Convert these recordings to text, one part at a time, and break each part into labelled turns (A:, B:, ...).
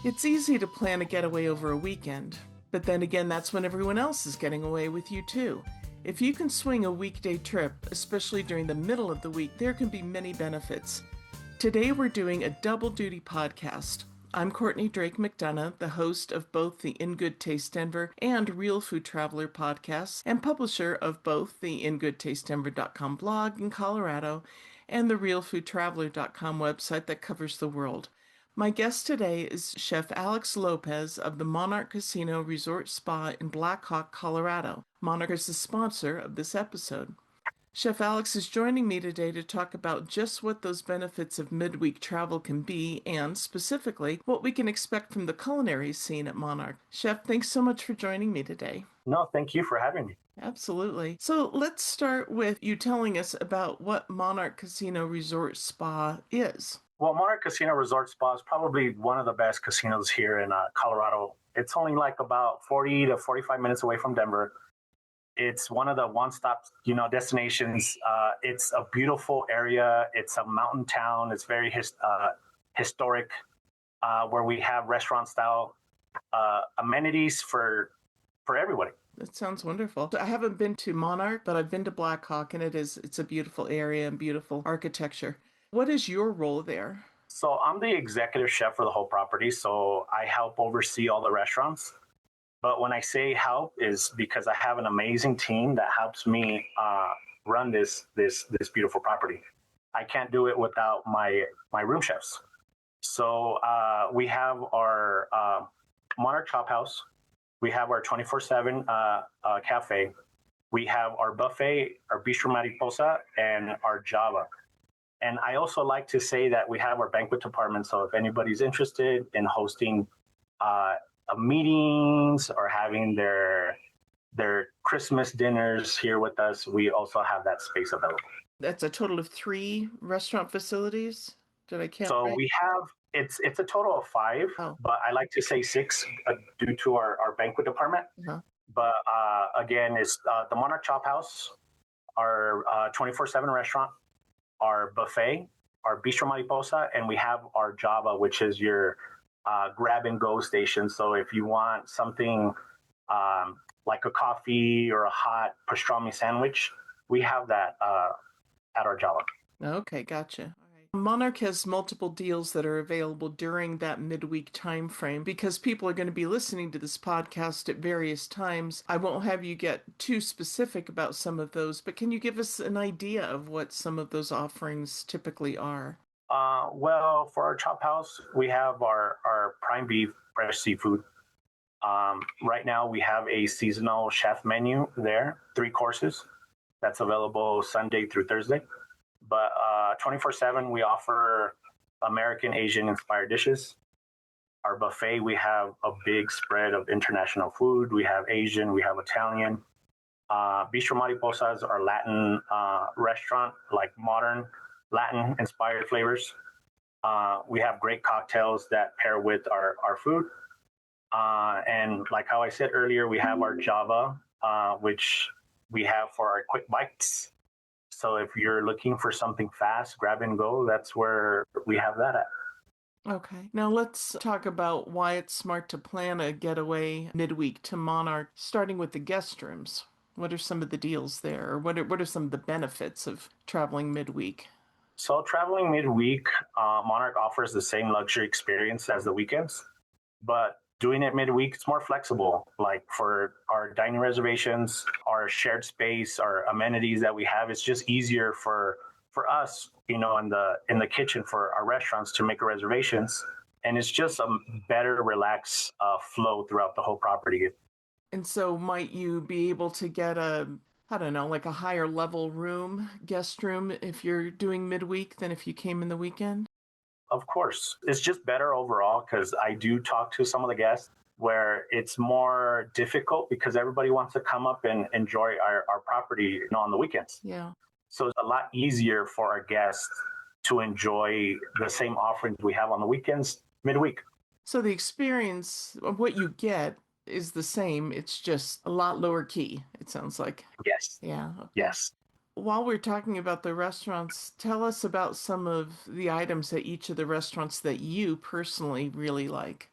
A: It's easy to plan a getaway over a weekend, but then again, that's when everyone else is getting away with you too. If you can swing a weekday trip, especially during the middle of the week, there can be many benefits. Today we're doing a double duty podcast. I'm Courtney Drake McDonough, the host of both the In Good Taste Denver and Real Food Traveler podcasts, and publisher of both the InGoodTasteDenver.com blog in Colorado and the RealFoodTraveler.com website that covers the world. My guest today is Chef Alex Lopez of the Monarch Casino Resort Spa in Black Hawk, Colorado. Monarch is the sponsor of this episode. Chef Alex is joining me today to talk about just what those benefits of midweek travel can be and, specifically, what we can expect from the culinary scene at Monarch. Chef, thanks so much for joining me today.
B: No, thank you for having me.
A: Absolutely. So let's start with you telling us about what Monarch Casino Resort Spa is.
B: Well, Monarch Casino Resort Spa is probably one of the best casinos here in Colorado. It's only like about 40 to 45 minutes away from Denver. It's one of the one-stop, destinations. It's a beautiful area. It's a mountain town. It's very historic, where we have restaurant-style amenities for everybody.
A: That sounds wonderful. I haven't been to Monarch, but I've been to Black Hawk, and it's a beautiful area and beautiful architecture. What is your role there?
B: So I'm the executive chef for the whole property, so I help oversee all the restaurants. But when I say help, is because I have an amazing team that helps me run this beautiful property. I can't do it without my room chefs. So we have our Monarch Chop House. We have our 24/7 cafe. We have our buffet, our Bistro Mariposa, and our Java. And I also like to say that we have our banquet department. So if anybody's interested in hosting meetings or having their Christmas dinners here with us, we also have that space available.
A: That's a total of 3 restaurant facilities? Did I count
B: So
A: right?
B: we have, it's a total of 5, but I like to say 6 due to our banquet department.
A: Uh-huh.
B: But again, it's the Monarch Chop House, our 24/7 restaurant, our buffet, our Bistro Mariposa, and we have our Java, which is your grab and go station. So if you want something like a coffee or a hot pastrami sandwich, we have that at our Java.
A: Okay, gotcha. All right. Monarch has multiple deals that are available during that midweek time frame. Because people are going to be listening to this podcast at various times, I won't have you get too specific about some of those, but can you give us an idea of what some of those offerings typically are?
B: Well, for our Chop House, we have our prime beef, fresh seafood. Right now, we have a seasonal chef menu there, 3 courses. That's available Sunday through Thursday. But 24/7, we offer American, Asian inspired dishes. Our buffet, we have a big spread of international food. We have Asian, we have Italian. Bistro Mariposa is our Latin restaurant, like modern Latin inspired flavors. We have great cocktails that pair with our food. And like how I said earlier, we have our Java, which we have for our quick bites. So if you're looking for something fast, grab and go, that's where we have that at.
A: Okay. Now let's talk about why it's smart to plan a getaway midweek to Monarch, starting with the guest rooms. What are some of the deals there? Or what are some of the benefits of traveling midweek?
B: So traveling midweek, Monarch offers the same luxury experience as the weekends, but doing it midweek, it's more flexible. Like for our dining reservations, our shared space, our amenities that we have, it's just easier for us, in the kitchen for our restaurants to make reservations. And it's just a better relaxed flow throughout the whole property.
A: And so might you be able to get like a higher level guest room, if you're doing midweek than if you came in the weekend?
B: Of course, it's just better overall because I do talk to some of the guests where it's more difficult because everybody wants to come up and enjoy our property on the weekends.
A: Yeah.
B: So it's a lot easier for our guests to enjoy the same offerings we have on the weekends midweek.
A: So the experience of what you get is the same. It's just a lot lower key, it sounds like.
B: Yes.
A: Yeah. Okay.
B: Yes.
A: While we're talking about the restaurants, tell us about some of the items at each of the restaurants that you personally really like.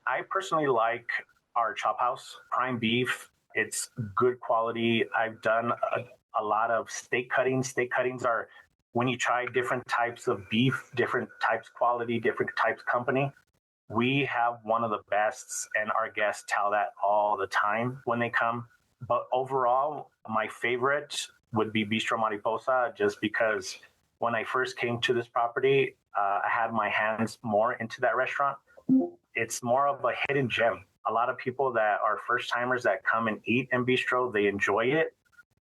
B: I personally like our chop house prime beef. It's good quality. I've done a lot of steak cuttings. Steak cuttings are when you try different types of beef, different types quality, different types company. We have one of the best, and our guests tell that all the time when they come. But overall, my favorite would be Bistro Mariposa, just because when I first came to this property, I had my hands more into that restaurant. It's more of a hidden gem. A lot of people that are first timers that come and eat in Bistro, they enjoy it.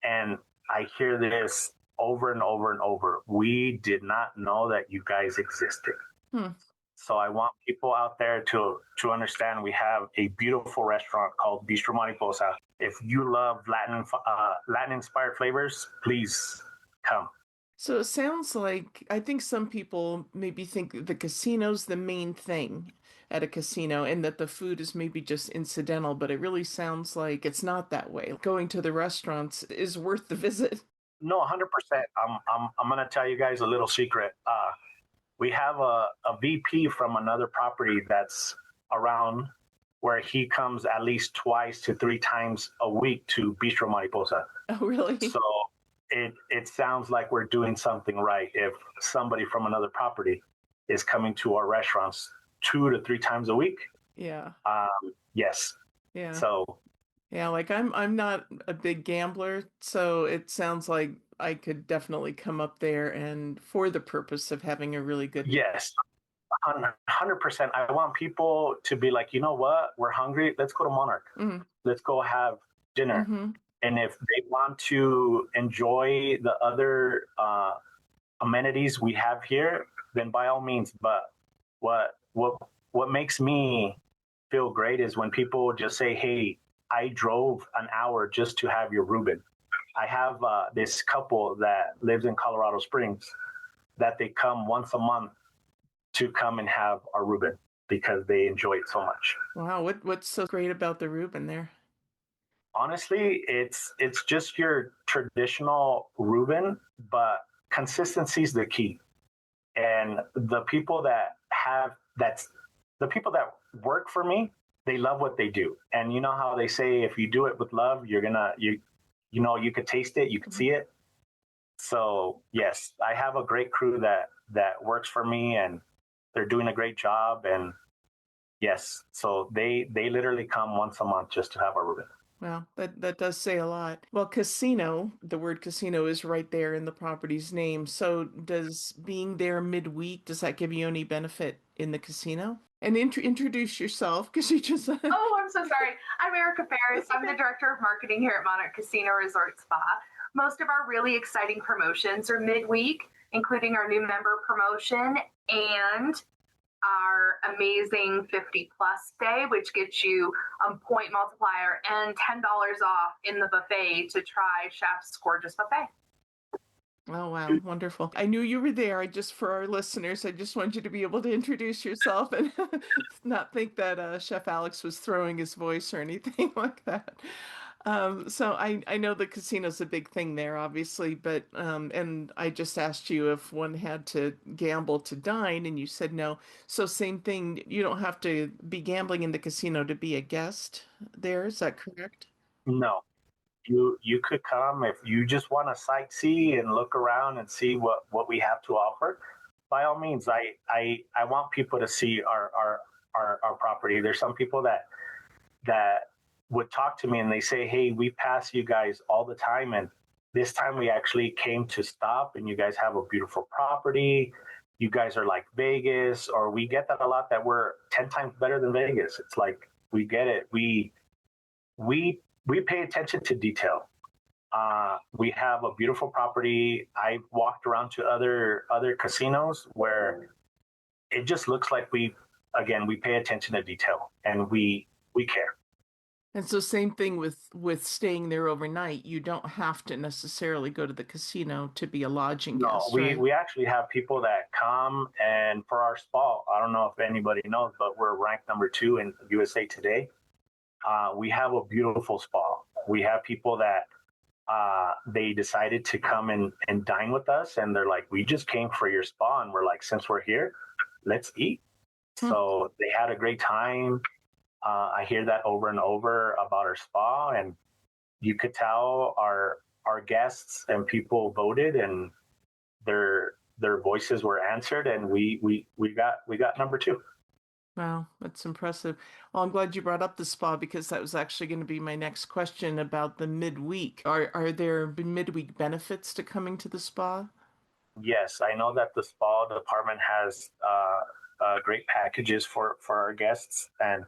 B: And I hear this over and over and over. We did not know that you guys existed.
A: Hmm.
B: So I want people out there to understand we have a beautiful restaurant called Bistro Mariposa. If you love Latin inspired flavors, please come.
A: So it sounds like I think some people maybe think the casino's the main thing at a casino and that the food is maybe just incidental, but it really sounds like it's not that way. Going to the restaurants is worth the visit.
B: No, 100%. I'm gonna tell you guys a little secret. We have a VP from another property that's around where he comes at least twice to three times a week to Bistro Mariposa.
A: Oh, really?
B: So it sounds like we're doing something right if somebody from another property is coming to our restaurants 2 to 3 times a week.
A: Yeah.
B: Yes.
A: Yeah.
B: So
A: Yeah, like I'm not a big gambler, so it sounds like I could definitely come up there and for the purpose of having a really good meal.
B: yes, 100%. I want people to be like, you know what? We're hungry. Let's go to Monarch.
A: Mm-hmm.
B: Let's go have dinner.
A: Mm-hmm.
B: And if they want to enjoy the other amenities we have here, then by all means. But what makes me feel great is when people just say, "Hey, I drove an hour just to have your Reuben." I have this couple that lives in Colorado Springs that they come once a month to come and have our Reuben because they enjoy it so much.
A: Wow, what's so great about the Reuben there?
B: Honestly, it's just your traditional Reuben, but consistency is the key. And the people that have that's the people that work for me, they love what they do. And you know how they say if you do it with love, you're gonna you know you could taste it, you could
A: Mhm.
B: see it. So yes, I have a great crew that works for me, and they're doing a great job. And yes, so they literally come once a month just to have our Reuben.
A: Wow, that does say a lot. Well, casino, the word casino is right there in the property's name. So does being there midweek, does that give you any benefit in the casino? And introduce yourself because you just
C: Oh, I'm so sorry. I'm Erica Ferris. I'm the director of marketing here at Monarch Casino Resort Spa. Most of our really exciting promotions are midweek, including our new member promotion and our amazing 50 plus day, which gets you a point multiplier and $10 off in the buffet to try Chef's gorgeous buffet.
A: Oh, wow, wonderful. I knew you were there. I just, for our listeners, I just wanted you to be able to introduce yourself and not think that Chef Alex was throwing his voice or anything like that. So I know the casino's a big thing there, obviously, but and I just asked you if one had to gamble to dine, and you said no. So same thing, you don't have to be gambling in the casino to be a guest there. Is that correct?
B: No, you could come if you just want to sightsee and look around and see what we have to offer. By all means, I want people to see our property. There's some people that would talk to me and they say, "Hey, we pass you guys all the time, and this time we actually came to stop, and you guys have a beautiful property. You guys are like Vegas," or we get that a lot that we're 10 times better than Vegas. It's like we get it. We pay attention to detail. We have a beautiful property. I walked around to other casinos where it just looks like we pay attention to detail and we care.
A: And so same thing with staying there overnight. You don't have to necessarily go to the casino to be a lodging
B: No,
A: guest,
B: we
A: right?
B: we actually have people that come, and for our spa, I don't know if anybody knows, but we're ranked number 2 in USA Today. We have a beautiful spa. We have people that they decided to come and dine with us, and they're like, "We just came for your spa," and we're like, "Since we're here, let's eat."
A: Hmm.
B: So they had a great time. I hear that over and over about our spa, and you could tell our guests and people voted, and their voices were answered, and we got number two.
A: Wow, that's impressive. Well, I'm glad you brought up the spa because that was actually going to be my next question about the midweek. Are there midweek benefits to coming to the spa?
B: Yes, I know that the spa department has great packages for our guests, and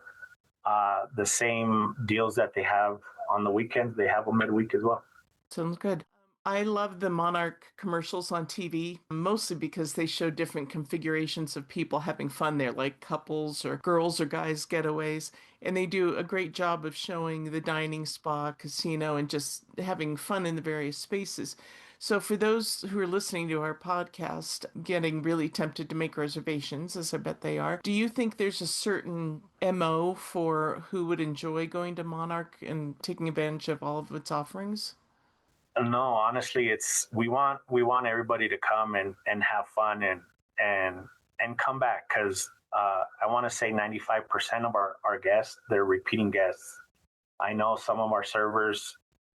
B: the same deals that they have on the weekends, they have them midweek as well.
A: Sounds good. I love the Monarch commercials on TV, mostly because they show different configurations of people having fun there, like couples or girls or guys getaways. And they do a great job of showing the dining, spa, casino, and just having fun in the various spaces. So, for those who are listening to our podcast, getting really tempted to make reservations, as I bet they are, do you think there's a certain MO for who would enjoy going to Monarch and taking advantage of all of its offerings?
B: No, honestly, it's we want everybody to come and have fun and and come back, because I want to say 95% of our guests, they're repeating guests. I know some of our servers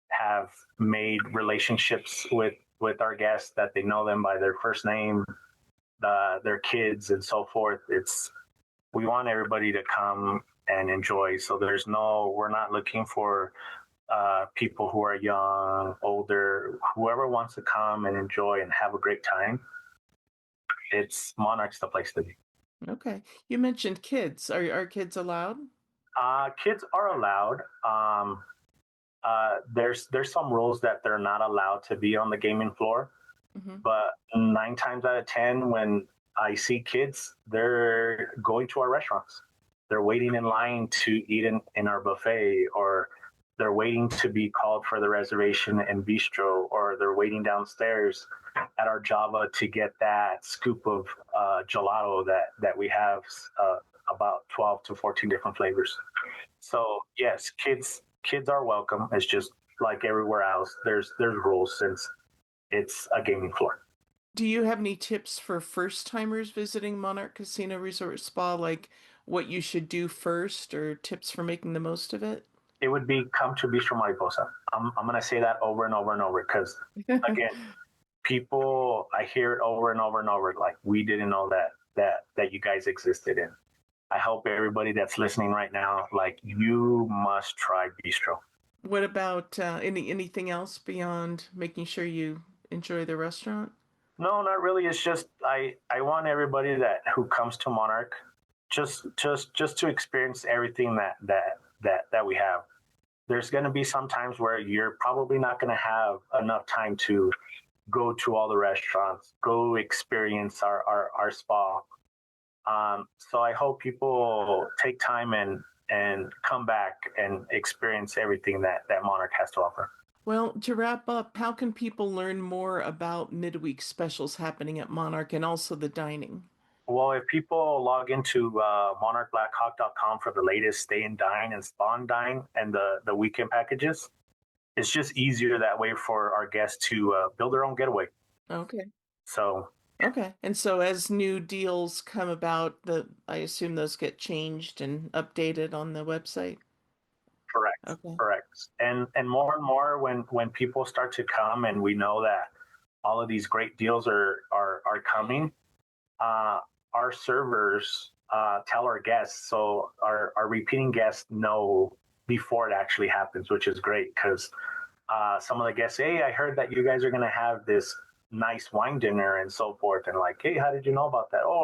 B: have made relationships with our guests, that they know them by their first name, their kids, and so forth. It's We want everybody to come and enjoy. So we're not looking for people who are young, older, whoever wants to come and enjoy and have a great time. It's Monarch's the place to be.
A: Okay. You mentioned kids. Are kids allowed?
B: Kids are allowed. There's some rules that they're not allowed to be on the gaming floor,
A: Hmm.
B: but 9 times out of 10, when I see kids, they're going to our restaurants. They're waiting in line to eat in our buffet, or they're waiting to be called for the reservation in bistro, or they're waiting downstairs at our Java to get that scoop of gelato that we have, about 12 to 14 different flavors. So yes, kids are welcome. It's just like everywhere else. There's rules, since it's a gaming floor.
A: Do you have any tips for first timers visiting Monarch Casino Resort Spa, like what you should do first or tips for making the most of it?
B: It would be come to Bistro Mariposa. I'm going to say that over and over and over, because, again, people, I hear it over and over and over, like, we didn't know that you guys existed. And I hope everybody that's listening right now, like, you must try Bistro.
A: What about anything else beyond making sure you enjoy the restaurant?
B: No, not really. It's just I want everybody that who comes to Monarch, just to experience everything that we have. There's going to be some times where you're probably not going to have enough time to go to all the restaurants, go experience our spa. So I hope people take time and come back and experience everything that Monarch has to offer.
A: Well, to wrap up, how can people learn more about midweek specials happening at Monarch and also the dining?
B: Well, if people log into monarchblackhawk.com for the latest stay and dine and spawn dine and the weekend packages, it's just easier that way for our guests to build their own getaway.
A: Okay.
B: So,
A: Okay. And so as new deals come about, I assume those get changed and updated on the website.
B: correct,
A: Okay.
B: correct. And more when people start to come, and we know that all of these great deals are coming, uh, our servers tell our guests, so our repeating guests know before it actually happens, which is great, because some of the guests, hey, I heard that you guys are going to have this nice wine dinner and so forth, and like, hey, how did you know about that? Oh,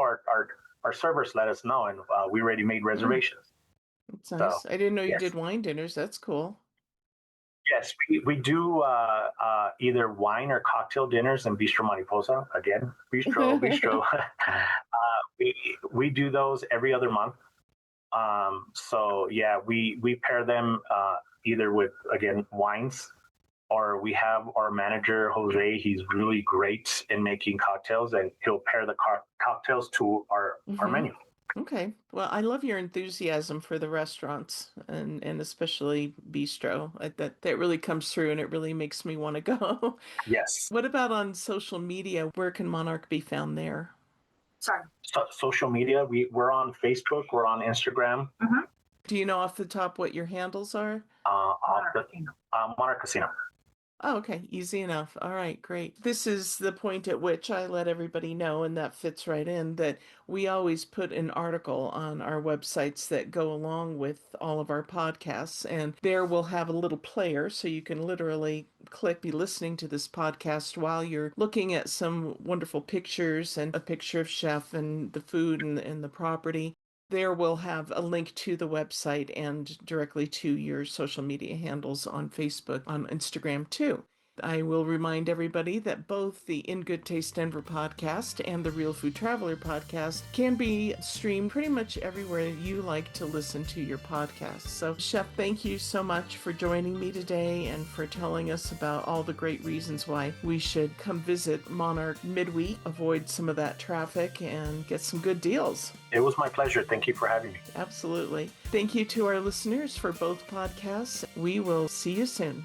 B: our servers let us know, and we already made
A: Mm,
B: reservations.
A: that's
B: So
A: nice. I didn't know you
B: yes,
A: did wine dinners. That's cool.
B: yes, we do either wine or cocktail dinners in Bistro Mariposa. Again, bistro. We we do those every other month. So yeah, we pair them either with, again, wines, or we have our manager Jose. He's really great in making cocktails, and he'll pair the cocktails to our
A: Hmm.
B: menu.
A: Okay. Well, I love your enthusiasm for the restaurants and especially bistro. That really comes through and it really makes me want to go.
B: Yes.
A: What about on social media? Where can Monarch be found there?
C: Sorry.
B: So, social media, we're on Facebook, we're on Instagram.
C: Mhm.
A: Do you know off the top what your handles are?
B: Monarch Casino.
A: Oh, okay. Easy enough. All right, great. This is the point at which I let everybody know, and that fits right in, that we always put an article on our websites that go along with all of our podcasts. And there we'll have a little player so you can literally be listening to this podcast while you're looking at some wonderful pictures and a picture of Chef and the food and the property. There we'll have a link to the website and directly to your social media handles on Facebook, on Instagram too. I will remind everybody that both the In Good Taste Denver podcast and the Real Food Traveler podcast can be streamed pretty much everywhere you like to listen to your podcasts. So, Chef, thank you so much for joining me today and for telling us about all the great reasons why we should come visit Monarch midweek, avoid some of that traffic, and get some good deals.
B: It was my pleasure. Thank you for having me.
A: Absolutely. Thank you to our listeners for both podcasts. We will see you soon.